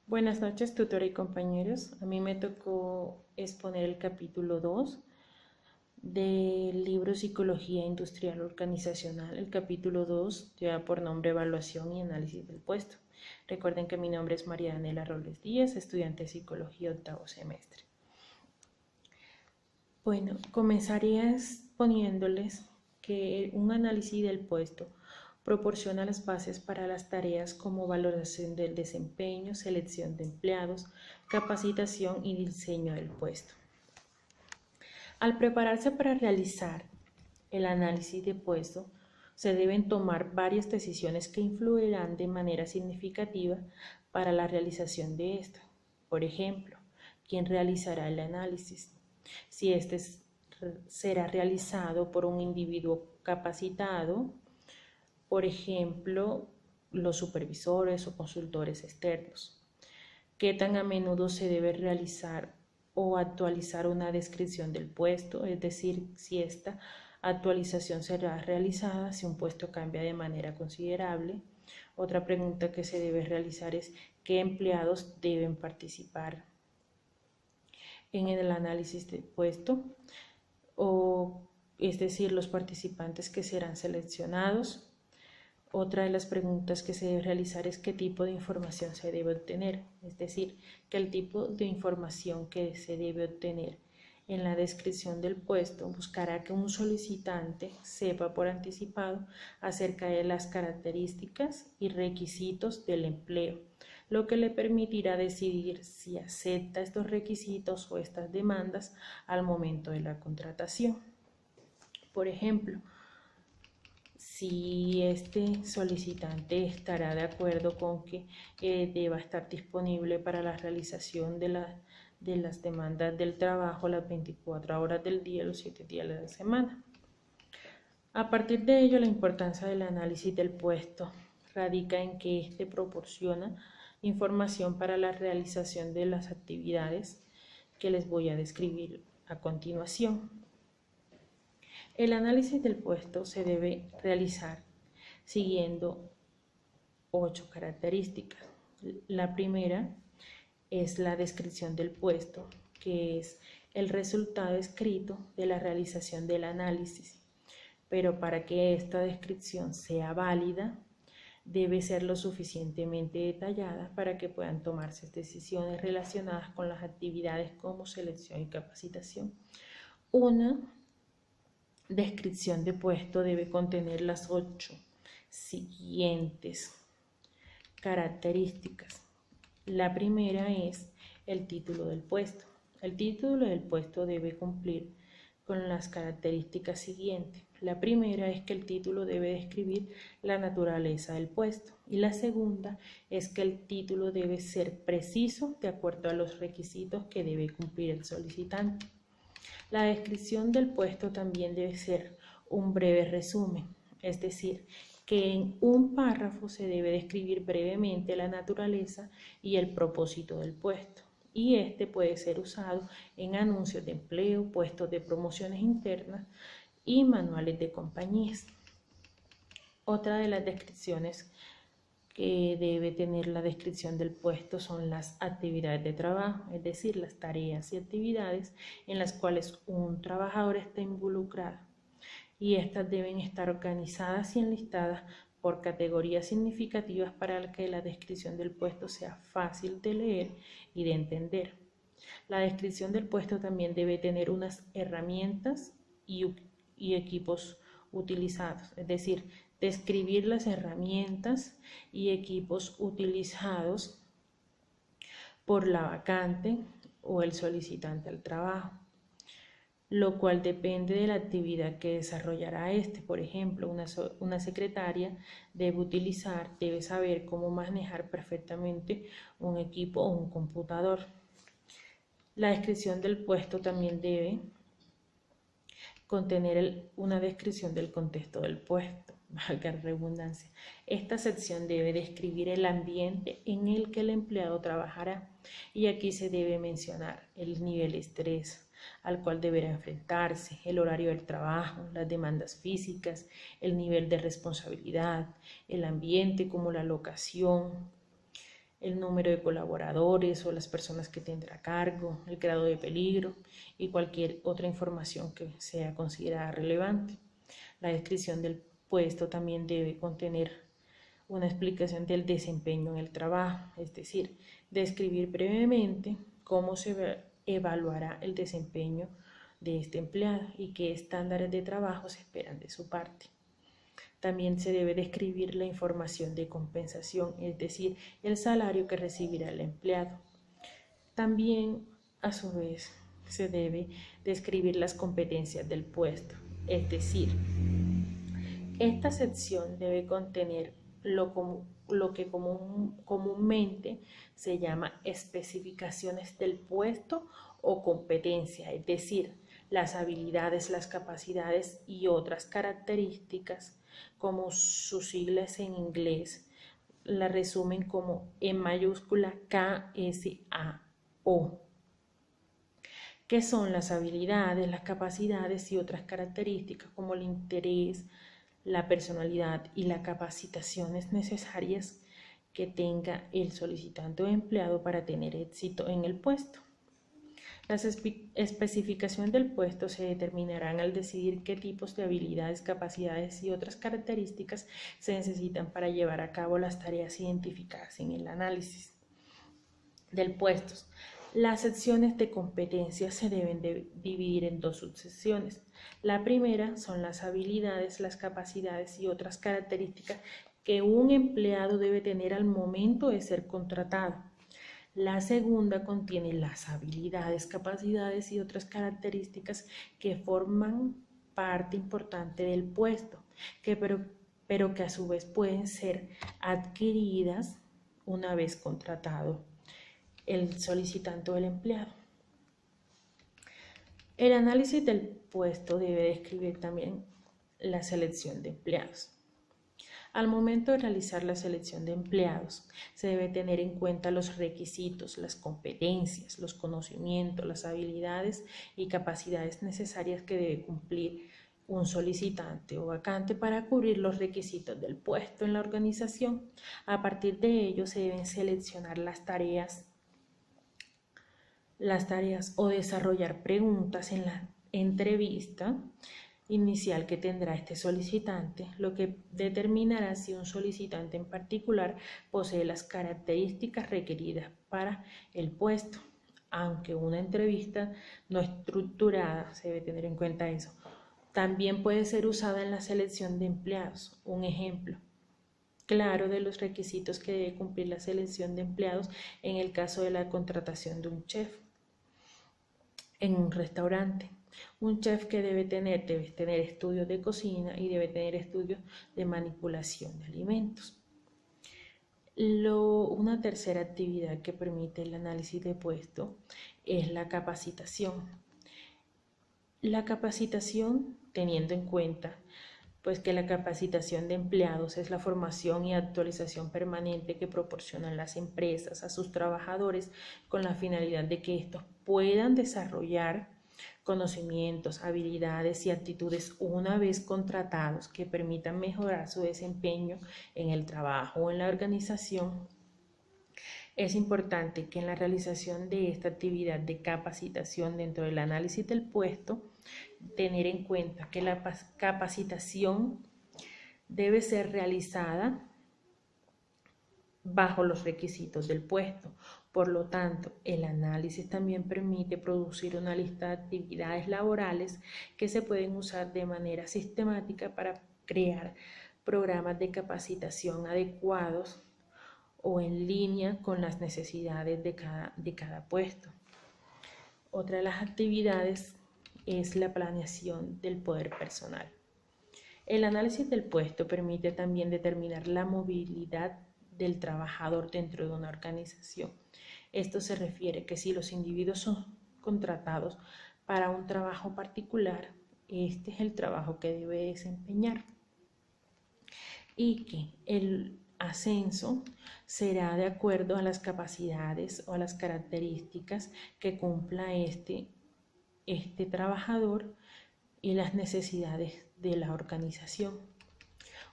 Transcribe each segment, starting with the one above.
Buenas noches, tutora y compañeros. A mí me tocó exponer el capítulo 2 del libro Psicología Industrial Organizacional. El capítulo 2 lleva por nombre Evaluación y Análisis del Puesto. Recuerden que mi nombre es María Daniela Robles Díaz, estudiante de Psicología octavo semestre. Bueno, comenzaría exponiéndoles que un análisis del puesto proporciona las bases para las tareas como valoración del desempeño, selección de empleados, capacitación y diseño del puesto. Al prepararse para realizar el análisis de puesto, se deben tomar varias decisiones que influirán de manera significativa para la realización de esta. Por ejemplo, ¿quién realizará el análisis? Si este será realizado por un individuo capacitado, por ejemplo, los supervisores o consultores externos. ¿Qué tan a menudo se debe realizar o actualizar una descripción del puesto? Es decir, si esta actualización será realizada si un puesto cambia de manera considerable. Otra pregunta que se debe realizar es ¿qué empleados deben participar en el análisis del puesto? O es decir, los participantes que serán seleccionados. Otra de las preguntas que se debe realizar es qué tipo de información se debe obtener, es decir, que el tipo de información que se debe obtener en la descripción del puesto buscará que un solicitante sepa por anticipado acerca de las características y requisitos del empleo, lo que le permitirá decidir si acepta estos requisitos o estas demandas al momento de la contratación. Por ejemplo, si este solicitante estará de acuerdo con que deba estar disponible para la realización de las demandas del trabajo las 24 horas del día, los 7 días de la semana. A partir de ello, la importancia del análisis del puesto radica en que éste proporciona información para la realización de las actividades que les voy a describir a continuación. El análisis del puesto se debe realizar siguiendo 8 características. La primera es la descripción del puesto, que es el resultado escrito de la realización del análisis. Pero para que esta descripción sea válida, debe ser lo suficientemente detallada para que puedan tomarse decisiones relacionadas con las actividades como selección y capacitación. Una descripción de puesto debe contener las 8 siguientes características. La primera es el título del puesto. El título del puesto debe cumplir con las características siguientes. La primera es que el título debe describir la naturaleza del puesto y la segunda es que el título debe ser preciso de acuerdo a los requisitos que debe cumplir el solicitante. La descripción del puesto también debe ser un breve resumen, es decir, que en un párrafo se debe describir brevemente la naturaleza y el propósito del puesto, y este puede ser usado en anuncios de empleo, puestos de promociones internas y manuales de compañías. Otra de las descripciones que debe tener la descripción del puesto son las actividades de trabajo, es decir, las tareas y actividades en las cuales un trabajador está involucrado, y estas deben estar organizadas y enlistadas por categorías significativas para que la descripción del puesto sea fácil de leer y de entender. La descripción del puesto también debe tener unas herramientas y equipos utilizados, es decir, describir las herramientas y equipos utilizados por la vacante o el solicitante al trabajo, lo cual depende de la actividad que desarrollará este. Por ejemplo, una secretaria debe saber cómo manejar perfectamente un equipo o un computador. La descripción del puesto también debe contener una descripción del contexto del puesto, valga la redundancia. Esta sección debe describir el ambiente en el que el empleado trabajará y aquí se debe mencionar el nivel de estrés al cual deberá enfrentarse, el horario del trabajo, las demandas físicas, el nivel de responsabilidad, el ambiente como la locación, el número de colaboradores o las personas que tendrá a cargo, el grado de peligro y cualquier otra información que sea considerada relevante. La descripción del puesto también debe contener una explicación del desempeño en el trabajo, es decir, describir brevemente cómo se evaluará el desempeño de este empleado y qué estándares de trabajo se esperan de su parte. También se debe describir la información de compensación, es decir, el salario que recibirá el empleado. También, a su vez, se debe describir las competencias del puesto, es decir, esta sección debe contener lo que comúnmente se llama especificaciones del puesto o competencia, es decir, las habilidades, las capacidades y otras características, como sus siglas en inglés, la resumen como en mayúscula KSAO. ¿Qué son las habilidades, las capacidades y otras características como el interés, la personalidad y las capacitaciones necesarias que tenga el solicitante o empleado para tener éxito en el puesto? Las especificaciones del puesto se determinarán al decidir qué tipos de habilidades, capacidades y otras características se necesitan para llevar a cabo las tareas identificadas en el análisis del puesto. Las secciones de competencias se deben dividir en dos subsecciones. La primera son las habilidades, las capacidades y otras características que un empleado debe tener al momento de ser contratado. La segunda contiene las habilidades, capacidades y otras características que forman parte importante del puesto, pero que a su vez pueden ser adquiridas una vez contratado el solicitante o el empleado. El análisis del puesto debe describir también la selección de empleados. Al momento de realizar la selección de empleados, se debe tener en cuenta los requisitos, las competencias, los conocimientos, las habilidades y capacidades necesarias que debe cumplir un solicitante o vacante para cubrir los requisitos del puesto en la organización. A partir de ello, se deben seleccionar las tareas o desarrollar preguntas en la entrevista inicial que tendrá este solicitante, lo que determinará si un solicitante en particular posee las características requeridas para el puesto. Aunque una entrevista no estructurada, se debe tener en cuenta eso, también puede ser usada en la selección de empleados. Un ejemplo claro de los requisitos que debe cumplir la selección de empleados en el caso de la contratación de un chef en un restaurante. Un chef que debe tener estudios de cocina y debe tener estudios de manipulación de alimentos. Una tercera actividad que permite el análisis de puesto es la capacitación. La capacitación, teniendo en cuenta pues que la capacitación de empleados es la formación y actualización permanente que proporcionan las empresas a sus trabajadores con la finalidad de que estos puedan desarrollar conocimientos, habilidades y actitudes una vez contratados que permitan mejorar su desempeño en el trabajo o en la organización. Es importante que en la realización de esta actividad de capacitación dentro del análisis del puesto, tener en cuenta que la capacitación debe ser realizada bajo los requisitos del puesto. Por lo tanto, el análisis también permite producir una lista de actividades laborales que se pueden usar de manera sistemática para crear programas de capacitación adecuados o en línea con las necesidades de cada puesto. Otra de las actividades es la planeación del poder personal. El análisis del puesto permite también determinar la movilidad del trabajador dentro de una organización. Esto se refiere que si los individuos son contratados para un trabajo particular, este es el trabajo que debe desempeñar y que el ascenso será de acuerdo a las capacidades o a las características que cumpla este trabajador y las necesidades de la organización.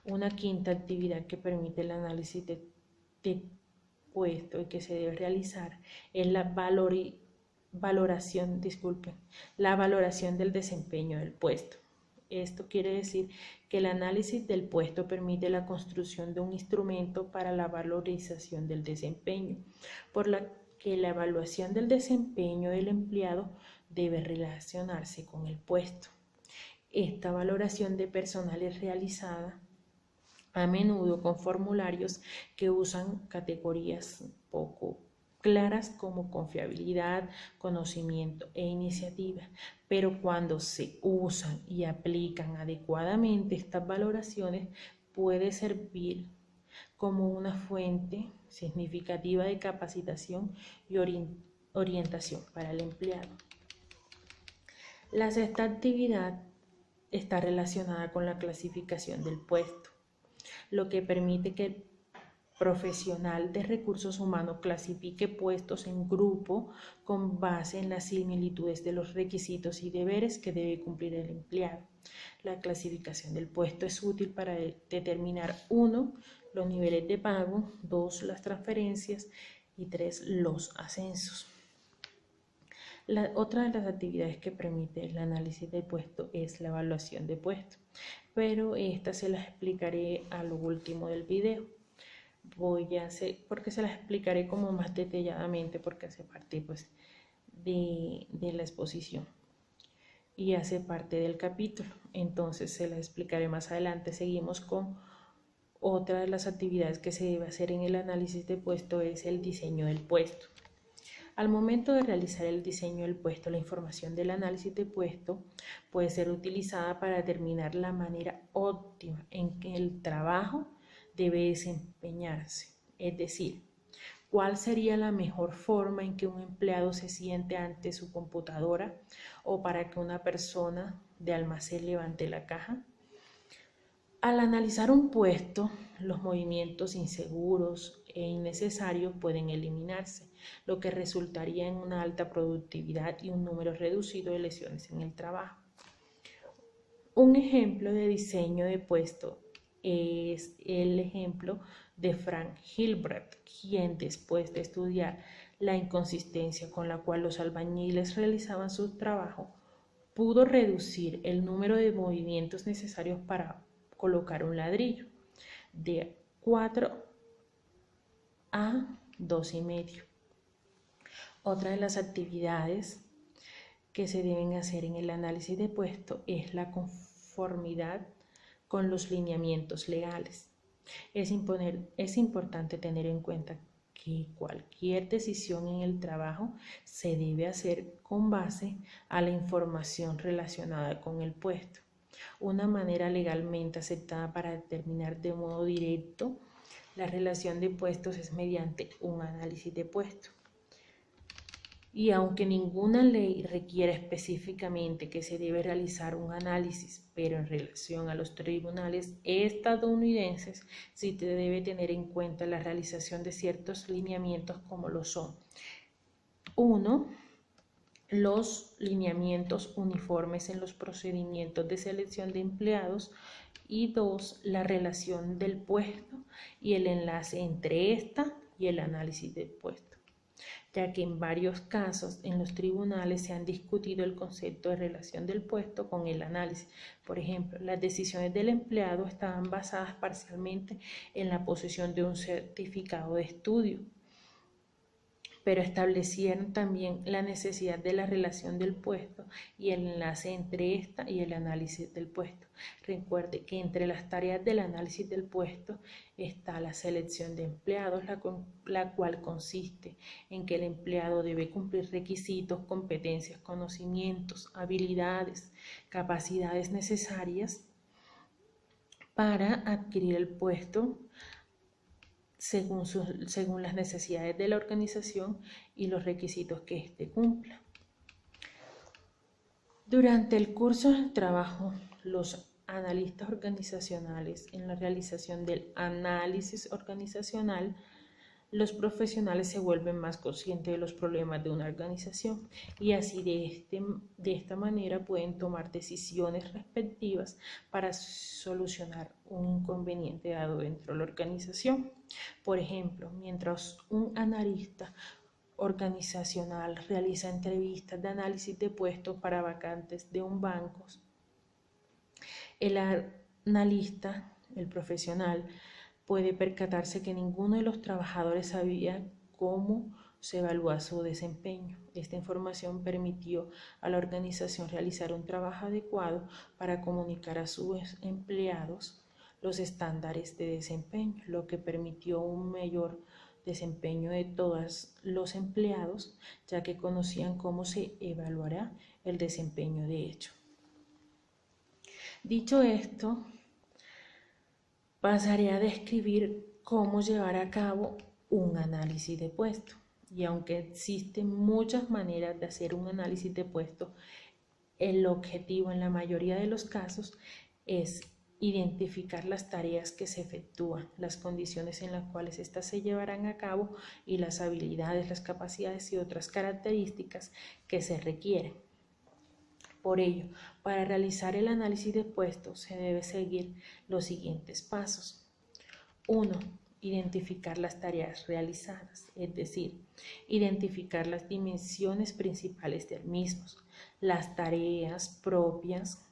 Una quinta actividad que permite el análisis puesto que se debe realizar es la valoración del desempeño del puesto. Esto quiere decir que el análisis del puesto permite la construcción de un instrumento para la valorización del desempeño, por la que la evaluación del desempeño del empleado debe relacionarse con el puesto. Esta valoración de personal es realizada a menudo con formularios que usan categorías poco claras como confiabilidad, conocimiento e iniciativa, pero cuando se usan y aplican adecuadamente estas valoraciones puede servir como una fuente significativa de capacitación y orientación para el empleado. La sexta actividad está relacionada con la clasificación del puesto, lo que permite que el profesional de recursos humanos clasifique puestos en grupo con base en las similitudes de los requisitos y deberes que debe cumplir el empleado. La clasificación del puesto es útil para determinar 1. Los niveles de pago, 2. Las transferencias y 3. Los ascensos. Otra de las actividades que permite el análisis del puesto es la evaluación de puesto, pero esta se las explicaré a lo último del video. Porque se las explicaré como más detalladamente, porque hace parte pues de la exposición y hace parte del capítulo, entonces se las explicaré más adelante. Seguimos con otra de las actividades que se debe hacer en el análisis de puesto, es el diseño del puesto. Al momento de realizar el diseño del puesto, la información del análisis de puesto puede ser utilizada para determinar la manera óptima en que el trabajo debe desempeñarse, es decir, cuál sería la mejor forma en que un empleado se siente ante su computadora o para que una persona de almacén levante la caja. Al analizar un puesto, los movimientos inseguros e innecesarios pueden eliminarse, lo que resultaría en una alta productividad y un número reducido de lesiones en el trabajo. Un ejemplo de diseño de puesto es el ejemplo de Frank Hilbert, quien después de estudiar la inconsistencia con la cual los albañiles realizaban su trabajo, pudo reducir el número de movimientos necesarios para colocar un ladrillo de 4 a 2,5. Otra de las actividades que se deben hacer en el análisis de puesto es la conformidad con los lineamientos legales. Es importante tener en cuenta que cualquier decisión en el trabajo se debe hacer con base a la información relacionada con el puesto. Una manera legalmente aceptada para determinar de modo directo la relación de puestos es mediante un análisis de puesto. Y aunque ninguna ley requiere específicamente que se debe realizar un análisis, pero en relación a los tribunales estadounidenses sí se debe tener en cuenta la realización de ciertos lineamientos como lo son: 1. Los lineamientos uniformes en los procedimientos de selección de empleados, y 2. La relación del puesto y el enlace entre esta y el análisis del puesto, ya que en varios casos en los tribunales se han discutido el concepto de relación del puesto con el análisis. Por ejemplo, las decisiones del empleado estaban basadas parcialmente en la posesión de un certificado de estudio, pero establecieron también la necesidad de la relación del puesto y el enlace entre esta y el análisis del puesto. Recuerde que entre las tareas del análisis del puesto está la selección de empleados, la cual consiste en que el empleado debe cumplir requisitos, competencias, conocimientos, habilidades, capacidades necesarias para adquirir el puesto según las necesidades de la organización y los requisitos que éste cumpla. Durante el curso del trabajo, los analistas organizacionales, en la realización del análisis organizacional, los profesionales se vuelven más conscientes de los problemas de una organización y así de esta manera pueden tomar decisiones respectivas para solucionar un inconveniente dado dentro de la organización. Por ejemplo, mientras un analista organizacional realiza entrevistas de análisis de puestos para vacantes de un banco, el analista, el profesional, puede percatarse que ninguno de los trabajadores sabía cómo se evalúa su desempeño. Esta información permitió a la organización realizar un trabajo adecuado para comunicar a sus empleados los estándares de desempeño, lo que permitió un mayor desempeño de todos los empleados, ya que conocían cómo se evaluará el desempeño de hecho. Dicho esto, pasaré a describir cómo llevar a cabo un análisis de puesto. Y aunque existen muchas maneras de hacer un análisis de puesto, el objetivo en la mayoría de los casos es identificar las tareas que se efectúan, las condiciones en las cuales éstas se llevarán a cabo y las habilidades, las capacidades y otras características que se requieren. Por ello, para realizar el análisis de puestos se debe seguir los siguientes pasos. 1. Identificar las tareas realizadas, es decir, identificar las dimensiones principales del mismo, las tareas propias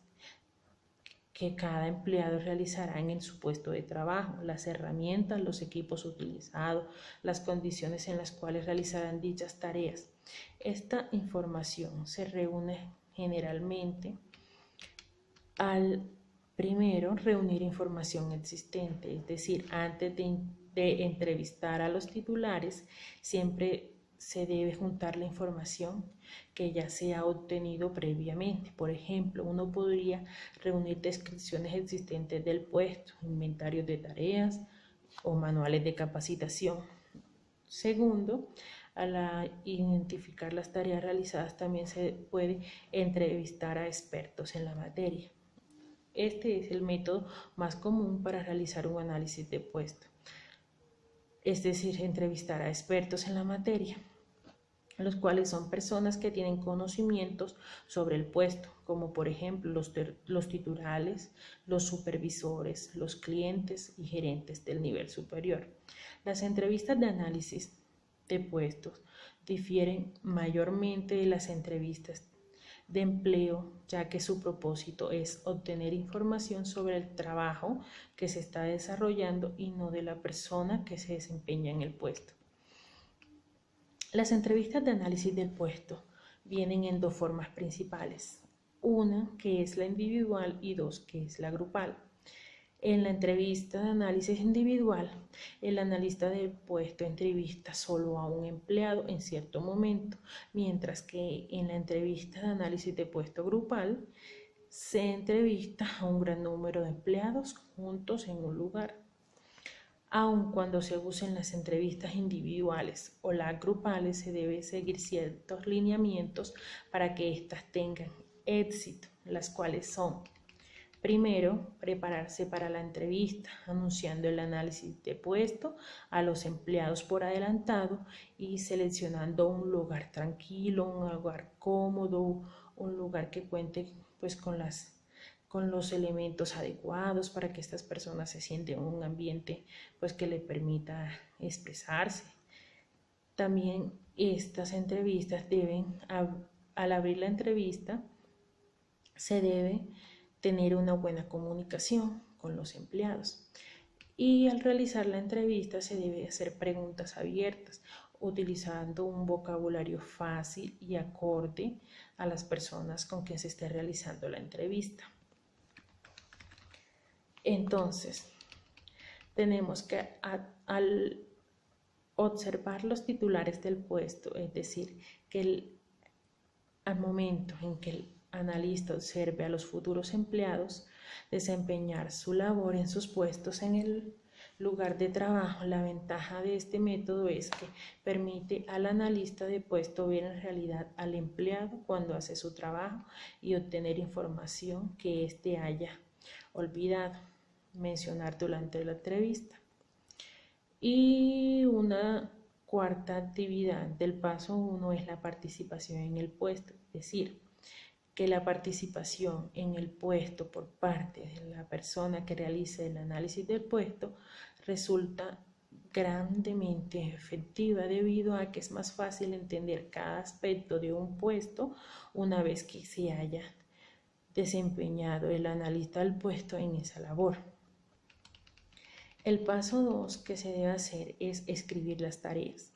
que cada empleado realizará en su puesto de trabajo, las herramientas, los equipos utilizados, las condiciones en las cuales realizarán dichas tareas. Esta información se reúne generalmente al primero reunir información existente, es decir, antes de entrevistar a los titulares, siempre se debe juntar la información que ya se ha obtenido previamente. Por ejemplo, uno podría reunir descripciones existentes del puesto, inventarios de tareas o manuales de capacitación. Segundo, al identificar las tareas realizadas también se puede entrevistar a expertos en la materia. Este es el método más común para realizar un análisis de puesto, es decir, entrevistar a expertos en la materia, los cuales son personas que tienen conocimientos sobre el puesto, como por ejemplo los titulares, los supervisores, los clientes y gerentes del nivel superior. Las entrevistas de análisis de puestos difieren mayormente de las entrevistas de empleo, ya que su propósito es obtener información sobre el trabajo que se está desarrollando y no de la persona que se desempeña en el puesto. Las entrevistas de análisis del puesto vienen en dos formas principales, una que es la individual y dos que es la grupal. En la entrevista de análisis individual, el analista del puesto entrevista solo a un empleado en cierto momento, mientras que en la entrevista de análisis de puesto grupal se entrevista a un gran número de empleados juntos en un lugar. Aun cuando se usen las entrevistas individuales o las grupales, se debe seguir ciertos lineamientos para que éstas tengan éxito, las cuales son: primero, prepararse para la entrevista, anunciando el análisis de puesto a los empleados por adelantado y seleccionando un lugar tranquilo, un lugar cómodo, un lugar que cuente pues con los elementos adecuados para que estas personas se sientan en un ambiente pues que les permita expresarse. También estas entrevistas al abrir la entrevista, se debe tener una buena comunicación con los empleados. Y al realizar la entrevista se debe hacer preguntas abiertas, utilizando un vocabulario fácil y acorde a las personas con quien se esté realizando la entrevista. Entonces, tenemos que al observar los titulares del puesto, es decir, que al momento en que el analista observe a los futuros empleados desempeñar su labor en sus puestos en el lugar de trabajo, la ventaja de este método es que permite al analista de puesto ver en realidad al empleado cuando hace su trabajo y obtener información que éste haya olvidado mencionar durante la entrevista. Y una cuarta actividad del paso 1 es la participación en el puesto, es decir, que la participación en el puesto por parte de la persona que realice el análisis del puesto resulta grandemente efectiva debido a que es más fácil entender cada aspecto de un puesto una vez que se haya desempeñado el analista del puesto en esa labor. El paso 2 que se debe hacer es escribir las tareas.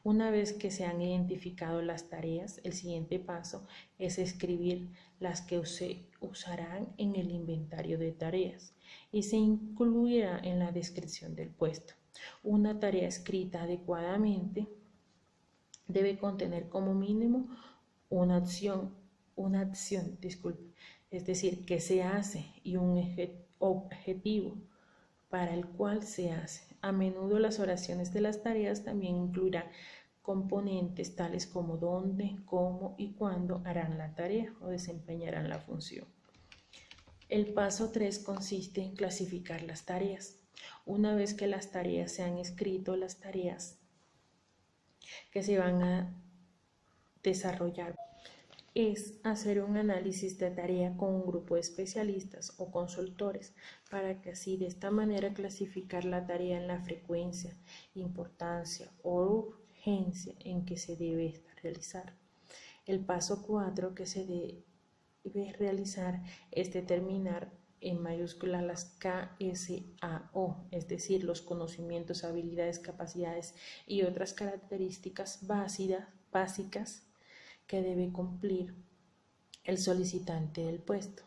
Una vez que se han identificado las tareas, el siguiente paso es escribir las que se usarán en el inventario de tareas y se incluirá en la descripción del puesto. Una tarea escrita adecuadamente debe contener como mínimo una acción, es decir, que se hace y un objetivo para el cual se hace. A menudo las oraciones de las tareas también incluirán componentes tales como dónde, cómo y cuándo harán la tarea o desempeñarán la función. El paso 3 consiste en clasificar las tareas. Una vez que las tareas se han escrito, las tareas que se van a desarrollar es hacer un análisis de tarea con un grupo de especialistas o consultores para que así de esta manera clasificar la tarea en la frecuencia, importancia o urgencia en que se debe realizar. El paso 4 que se debe realizar es determinar en mayúsculas las KSAO, es decir, los conocimientos, habilidades, capacidades y otras características básicas que debe cumplir el solicitante del puesto.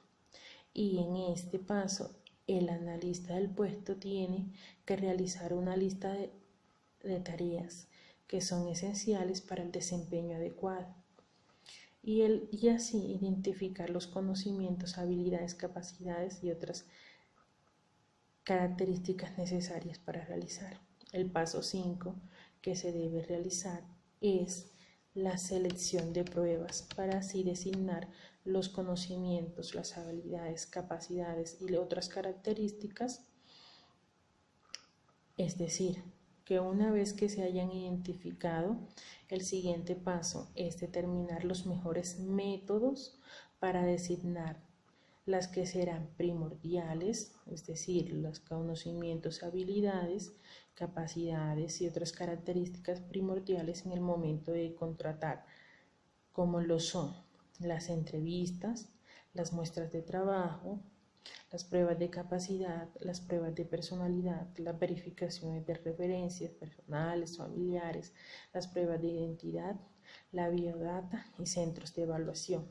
Y en este paso, el analista del puesto tiene que realizar una lista de tareas que son esenciales para el desempeño adecuado y así identificar los conocimientos, habilidades, capacidades y otras características necesarias para realizar. El paso 5 que se debe realizar es la selección de pruebas para así designar los conocimientos, las habilidades, capacidades y otras características, es decir, que una vez que se hayan identificado, el siguiente paso es determinar los mejores métodos para designar las que serán primordiales, es decir, los conocimientos, habilidades, capacidades y otras características primordiales en el momento de contratar, como lo son las entrevistas, las muestras de trabajo, las pruebas de capacidad, las pruebas de personalidad, las verificaciones de referencias personales, familiares, las pruebas de identidad, la biodata y centros de evaluación.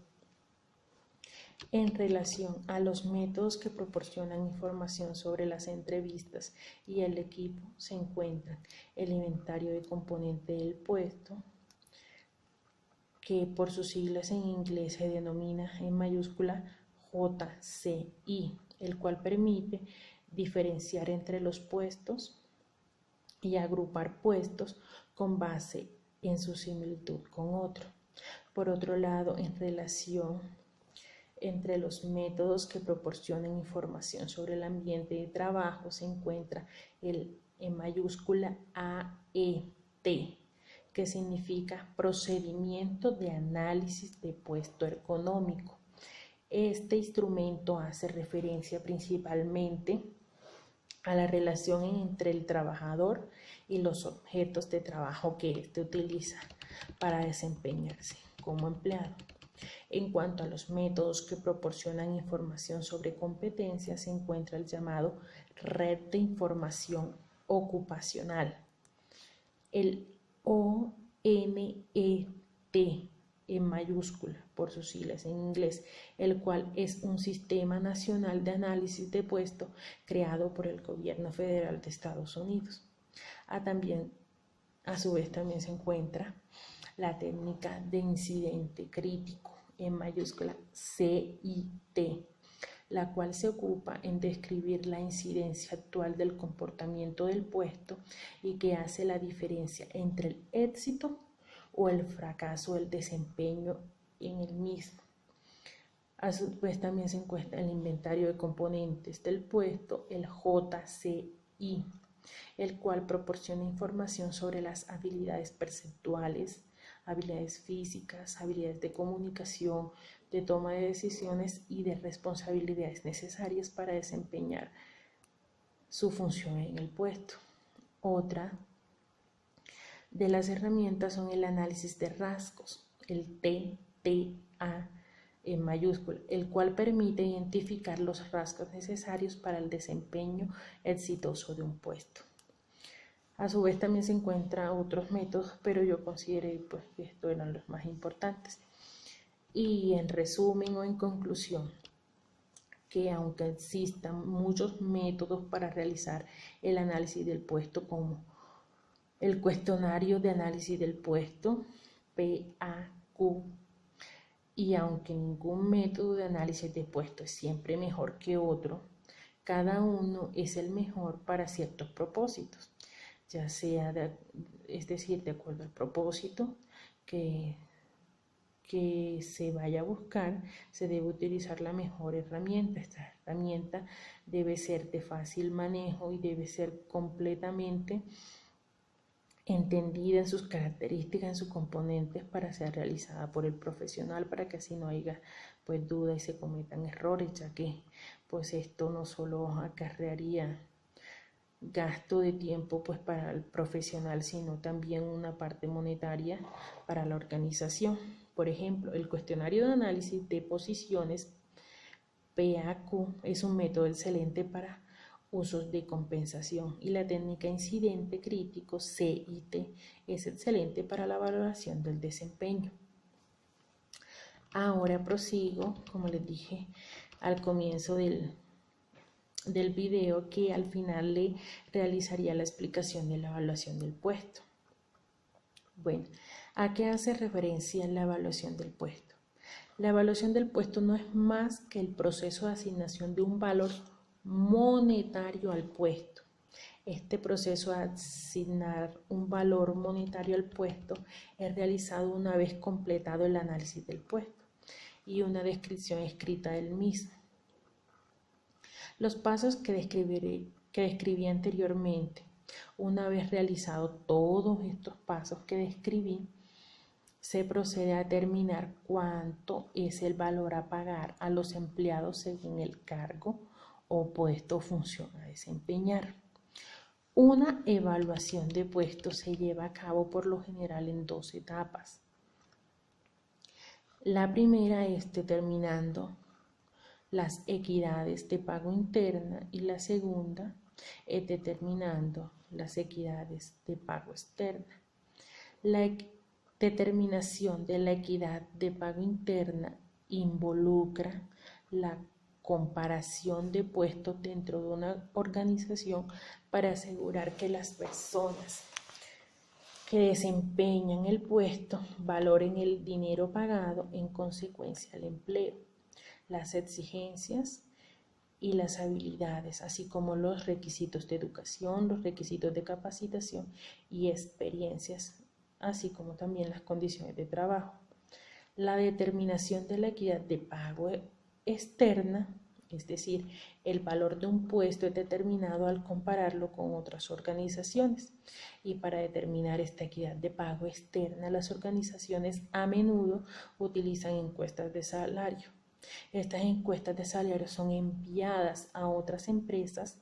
En relación a los métodos que proporcionan información sobre las entrevistas y el equipo, se encuentran el inventario de componentes del puesto, que por sus siglas en inglés se denomina en mayúscula JCI, el cual permite diferenciar entre los puestos y agrupar puestos con base en su similitud con otro. Por otro lado, en relación entre los métodos que proporcionan información sobre el ambiente de trabajo se encuentra el en mayúscula AET, que significa procedimiento de análisis de puesto ergonómico. Este instrumento hace referencia principalmente a la relación entre el trabajador y los objetos de trabajo que éste utiliza para desempeñarse como empleado. En cuanto a los métodos que proporcionan información sobre competencias, se encuentra el llamado Red de Información Ocupacional, el ONET en mayúscula por sus siglas en inglés, el cual es un sistema nacional de análisis de puesto creado por el gobierno federal de Estados Unidos. A su vez también se encuentra la técnica de incidente crítico en mayúscula CIT, la cual se ocupa en describir la incidencia actual del comportamiento del puesto y que hace la diferencia entre el éxito o el fracaso del desempeño en el mismo. A su vez también se encuentra el inventario de componentes del puesto, el JCI, el cual proporciona información sobre las habilidades perceptuales, habilidades físicas, habilidades de comunicación, de toma de decisiones y de responsabilidades necesarias para desempeñar su función en el puesto. Otra de las herramientas son el análisis de rasgos, el TTA en mayúscula, el cual permite identificar los rasgos necesarios para el desempeño exitoso de un puesto. A su vez también se encuentran otros métodos, pero yo consideré pues, que estos eran los más importantes. Y en resumen o en conclusión, que aunque existan muchos métodos para realizar el análisis del puesto, como el cuestionario de análisis del puesto, PAQ, y aunque ningún método de análisis de puesto es siempre mejor que otro, cada uno es el mejor para ciertos propósitos, ya sea, es decir, de acuerdo al propósito que se vaya a buscar, se debe utilizar la mejor herramienta. Esta herramienta debe ser de fácil manejo y debe ser completamente entendida en sus características, en sus componentes, para ser realizada por el profesional, para que así no haya pues duda y se cometan errores, ya que pues esto no solo acarrearía gasto de tiempo pues para el profesional, sino también una parte monetaria para la organización. Por ejemplo, el cuestionario de análisis de posiciones PAQ es un método excelente para usos de compensación, y la técnica incidente crítico CIT es excelente para la valoración del desempeño. Ahora prosigo, como les dije al comienzo del video, que al final le realizaría la explicación de la evaluación del puesto. Bueno, ¿a qué hace referencia la evaluación del puesto? La evaluación del puesto no es más que el proceso de asignación de un valor monetario al puesto. Este proceso de asignar un valor monetario al puesto es realizado una vez completado el análisis del puesto y una descripción escrita del mismo. Los pasos que describí anteriormente, una vez realizado todos estos pasos que describí, se procede a determinar cuánto es el valor a pagar a los empleados según el cargo o puesto o función a desempeñar. Una evaluación de puestos se lleva a cabo por lo general en 2 etapas. La primera es determinando las equidades de pago interna y la segunda es determinando las equidades de pago externa. La determinación de la equidad de pago interna involucra la comparación de puestos dentro de una organización para asegurar que las personas que desempeñan el puesto valoren el dinero pagado en consecuencia del empleo, las exigencias y las habilidades, así como los requisitos de educación, los requisitos de capacitación y experiencias, así como también las condiciones de trabajo. La determinación de la equidad de pago externa, es decir, el valor de un puesto es determinado al compararlo con otras organizaciones, y para determinar esta equidad de pago externa, las organizaciones a menudo utilizan encuestas de salario. Estas encuestas de salario son enviadas a otras empresas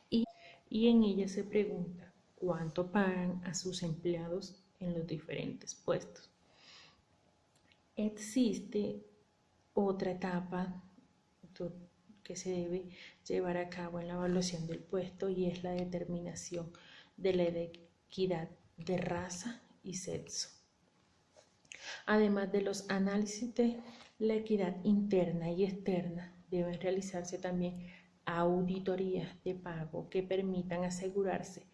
y en ellas se pregunta cuánto pagan a sus empleados en los diferentes puestos. Existe otra etapa que se debe llevar a cabo en la evaluación del puesto, y es la determinación de la equidad de raza y sexo. Además de los análisis de la equidad interna y externa, deben realizarse también auditorías de pago que permitan asegurarse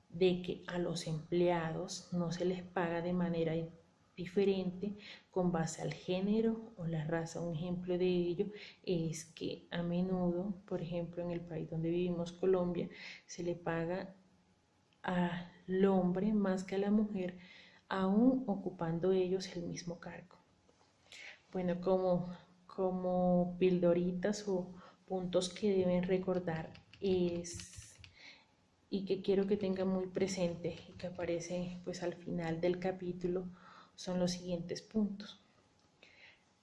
de que a los empleados no se les paga de manera diferente con base al género o la raza. Un ejemplo de ello es que a menudo, por ejemplo, en el país donde vivimos, Colombia, se le paga al hombre más que a la mujer, aún ocupando ellos el mismo cargo. Bueno, como pildoritas o puntos que deben recordar, es y que quiero que tengan muy presente y que aparece pues al final del capítulo son los siguientes puntos.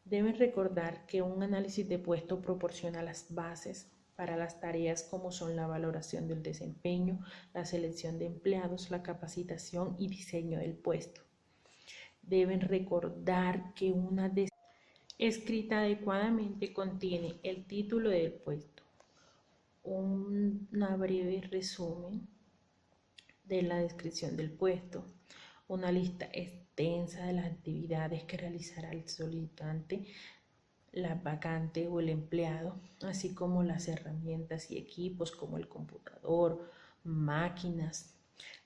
Deben recordar que un análisis de puesto proporciona las bases para las tareas como son la valoración del desempeño, la selección de empleados, la capacitación y diseño del puesto. Deben recordar que una escrita adecuadamente contiene el título del puesto, una breve resumen de la descripción del puesto, una lista extensa de las actividades que realizará el solicitante, la vacante o el empleado, así como las herramientas y equipos como el computador, máquinas,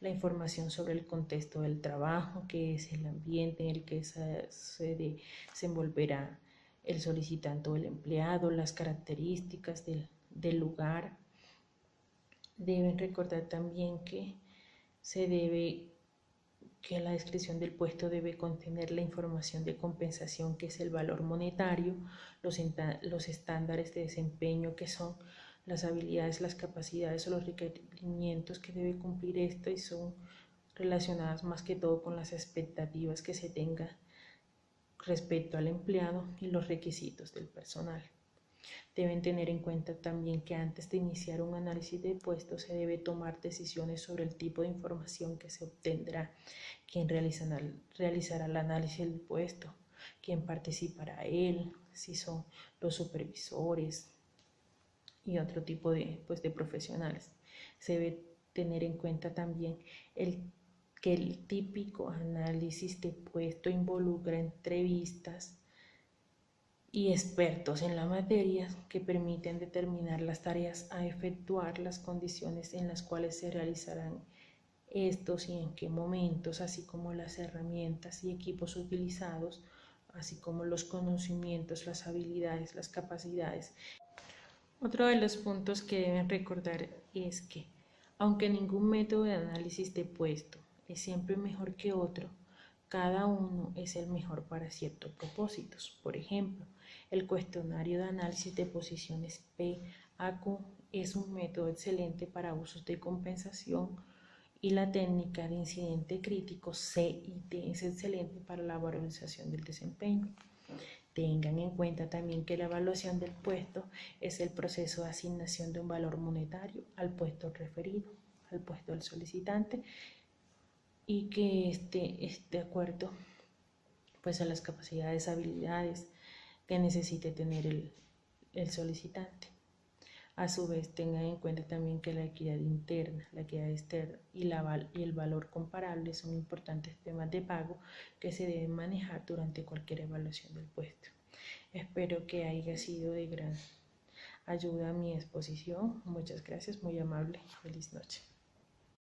la información sobre el contexto del trabajo, que es el ambiente en el que se desenvolverá el solicitante o el empleado, las características del lugar. Deben recordar también que la descripción del puesto debe contener la información de compensación, que es el valor monetario, los estándares de desempeño, que son las habilidades, las capacidades o los requerimientos que debe cumplir esto, y son relacionadas más que todo con las expectativas que se tenga respecto al empleado y los requisitos del personal. Deben tener en cuenta también que antes de iniciar un análisis de puesto se debe tomar decisiones sobre el tipo de información que se obtendrá, quién realizará el análisis del puesto, quién participará él, si son los supervisores y otro tipo de profesionales. Se debe tener en cuenta también que el típico análisis de puesto involucra entrevistas y expertos en la materia que permiten determinar las tareas a efectuar, las condiciones en las cuales se realizarán estos y en qué momentos, así como las herramientas y equipos utilizados, así como los conocimientos, las habilidades, las capacidades. Otro de los puntos que deben recordar es que, aunque ningún método de análisis de puesto es siempre mejor que otro, cada uno es el mejor para ciertos propósitos. Por ejemplo, el cuestionario de análisis de posiciones PAQ es un método excelente para usos de compensación, y la técnica de incidente crítico CIT es excelente para la valorización del desempeño. Tengan en cuenta también que la evaluación del puesto es el proceso de asignación de un valor monetario al puesto referido, al puesto del solicitante, y que esté de acuerdo pues a las capacidades, habilidades que necesite tener el solicitante. A su vez, tengan en cuenta también que la equidad interna, la equidad externa y el valor comparable son importantes temas de pago que se deben manejar durante cualquier evaluación del puesto. Espero que haya sido de gran ayuda a mi exposición. Muchas gracias, muy amable. Feliz noche.